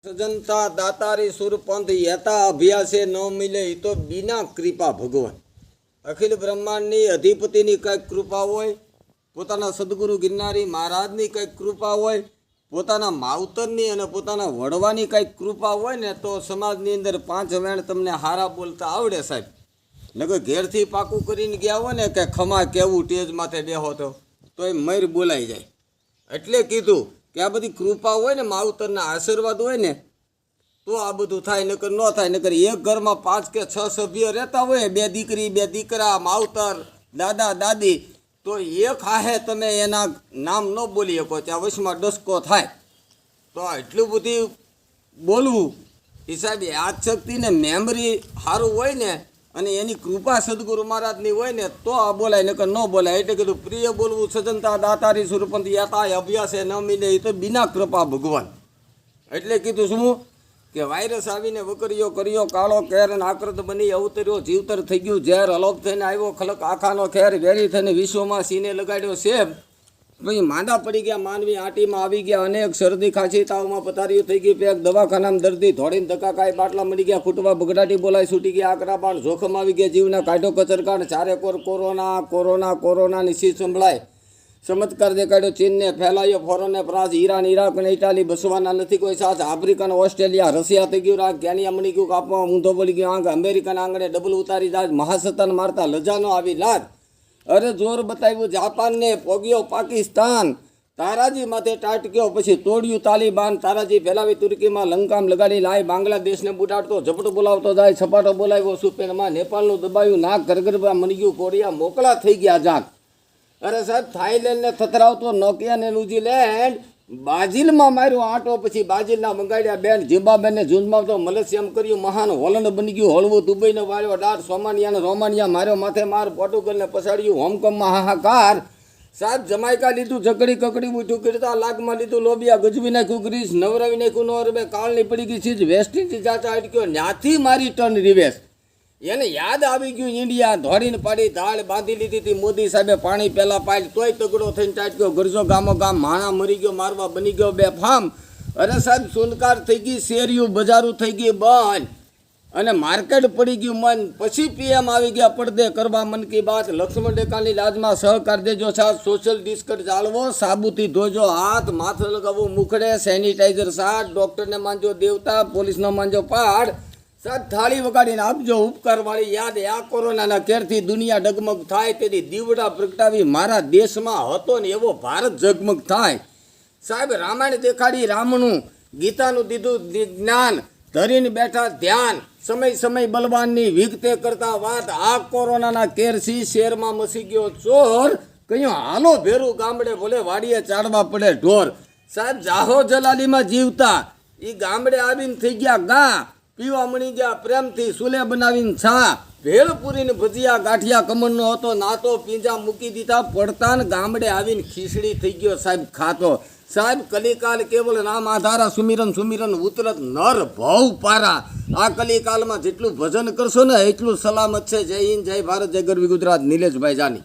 सजनता दातारी सुरपंथ यथा अभ्यासे न मिले तो बिना कृपा भगवान अखिल ब्रह्मांडनी अधिपतिनी કંઈક કૃપા હોય, પોતાના સદગુરુ ગિરનારી મહારાજની કંઈક કૃપા હોય, પોતાના માવતરની અને પોતાના વડવાની કંઈક કૃપા હોય ને તો સમાજની અંદર પાંચ વેણ તમને હારા બોલતા આવડે સાહેબ. નકર ઘેરથી પાકું કરીને ગયા હોય ને કે ખમા કેવું ટેજ માથે બેહો તો એ મર બોલાઈ જાય. એટલે કીધું કે આ બધી કૃપા હોય ને માવતરના આશીર્વાદ હોય ને તો આ બધું થાય, નકર ન થાય. નકર એક ઘરમાં 5 કે 6 સભ્ય રહેતા હોય, 2 દીકરી 2 દીકરા, માવતર, દાદા દાદી, તો એક હાહે તમે એના નામ ન બોલી શકો, ત્યાં વશમાં ડસકો થાય. તો એટલું બધું બોલવું હિસાબે યાદશક્તિ ને મેમરી સારું હોય ને અને એની કૃપા સદગુરુ મહારાજની હોય ને તો આ બોલાય, નકર ન બોલાય. એટલે કીધું પ્રિય બોલવું સજનતા દાતારી સુરપંથ યાતા અભ્યાસે ન મિલે એ તો બિના કૃપા ભગવાન. એટલે કીધું શું કે વાયરસ આવીને વકરીયો કર્યો, કાળો કેર અને આકૃત બની અવતર્યો, જીવતર થઈ ગયું ઝેર, અલોપ થઈને આવ્યો ખલક આખાનો ખેર, વેરી થઈને વિશ્વમાં સીને લગાડ્યો સેબ. પછી માંદા પડી ગયા માનવી, આંટીમાં આવી ગયા અનેક, શરદી ખાંસી તાવમાં પથારીઓ થઈ ગઈ પેક, દવાખાનામાં દર્દી ધોળીને ધક્કા ખાઈ બાટલા મળી ગયા, ફૂટવા બગડાટી બોલાય છૂટી ગયા, આકરા બાણ જોખમ આવી ગયા, જીવના કાઢો કચરકાંડ, ચારે કોર કોરોના કોરોના કોરોનાની સી સંભળાય, ચમત્કાર દેખાડ્યો ચીનને, ફેલાયો ફોરનને પ્રાસ, ઈરાન ઇરાક અને ઇટાલી બસવાના નથી કોઈ સાથ, આફ્રિકાનો ઓસ્ટ્રેલિયા રશિયા થઈ ગયું રાગ, કેનિયા મળી ગયું કાપવા ઊંધો પડી ગયો આંખ, અમેરિકાના આંગણે ડબલ ઉતારી દાજ, મહાસત્તાન મારતા લજાનો આવી લાજ, અરે જોર બતાવ્યું જાપાનને, પોગ્યો પાકિસ્તાન, તારાજી માથે ટાટક્યો, પછી તોડ્યું તાલિબાન, તારાજી ફેલાવી તુર્કીમાં, લંકામ લગાડી લાય, બાંગ્લાદેશને બુડાડતો ઝપટ બોલાવતો જાય, છપાટો બોલાવ્યો સુપેનમાં, નેપાળનું દબાયું નાક, ગરગરબા મળી ગયું કોરિયા, મોકળા થઈ ગયા જાગ. અરે સાહેબ થાઈલેન્ડને થથરાવતો નોકિયા ને ન્યુઝીલેન્ડ, બાજિલમાં માર્યો આંટો, પછી બાજિલના મંગાડ્યા બેન, ઝિમ્બાબ્વેને ઝૂંઝમાં મલેશિયામ કર્યું મહાન, હોલન્ડ બની ગયું હળવું, દુબઈને વાર્યો ડાર, સોમાનિયાને રોમાનિયા માર્યો માથે માર, પોર્ટુગલને પછાડ્યું હોંગકોંગમાં હાહાકાર. સાહેબ જમાઈકા લીધું ઝકડી કકડી ઉઠ્યું કરતા, લાગમાં લીધું લોબિયા, ગજવી નાખ્યું ગ્રીસ, નવરાવી નાખ્યું નોર્વે, કાળની પડી ગઈ ચીજ, વેસ્ટ ઇન્ડિઝ ચાચા અટક્યો, ન્યાથી મારી ટર્ન રિવેસ. એને યાદ આવી ગયું ઇન્ડિયા, ધોળીને પાડી ધાડ બાંધી લીધી હતી મોદી સાહેબે, પાણી પહેલાં પાડી તોય તગડો થઈને ટાટક્યો, ગરજો ગામો ગામ, માણા મરી ગયો મારવા બની ગયો બેફામ. અરે સાહેબ સુનકાર થઈ ગઈ, શેરીયું બજારું થઈ ગઈ બંધ અને માર્કેટ પડી ગયું મન. પછી પીએમ આવી ગયા પડદે કરવા મન કી બાત, લક્ષ્મણ રેખાની લાજમાં સહકાર દેજો સાથ, સોશિયલ ડિસ્ટન્સ જાળવો, સાબુથી ધોજો હાથ, માથે લગાવો મુખડે, સેનિટાઈઝર સાથ, ડૉક્ટરને માંજો દેવતા, પોલીસનો માંજો પાડ, સાહેબ થાળી વગાડીને આપજો ઉપકારવાળી યાદ. આ કોરોનાના કેરથી દુનિયા ડગમગ થાય, તેથી દીવડા પ્રગટાવી મારા દેશમાં હતો ને એવો ભારત ઝગમગ થાય. સાહેબ રામાયણ દેખાડી રામનું, ગીતાનું દીધું જ્ઞાન, ધરીને બેઠા ધ્યાન, સમય સમય બલવાનની વિગતે કરતા વાત. આ કોરોનાના કેરથી શેરમાં મસી ગયો ચોર, કયો હાલો ભેરું ગામડે ભલે વાડીએ ચાડવા પડે ઢોર. સાહેબ જાહો જલાલીમાં જીવતા એ ગામડે આવીને થઈ ગયા ગા, પીવા મળી ગયા પ્રેમથી સુલે બનાવીને છા, ભેળ પૂરીને ભજીયા ગાંઠિયા કમરનો હતો નાતો, પીંજા મૂકી દીધા પડતા ને ગામડે આવીને ખીચડી થઈ ગયો સાહેબ ખાતો. સાહેબ કલિકાલ કેવલ નામ આધારા, સુમિરન સુમિરન ઉતરત નર ભવ પારા. આ કલિકાલમાં જેટલું ભજન કરશો ને એટલું સલામત છે. જય હિન્દ, જય ભારત, જય ગરવી ગુજરાત. નિલેશભાઈ જાની.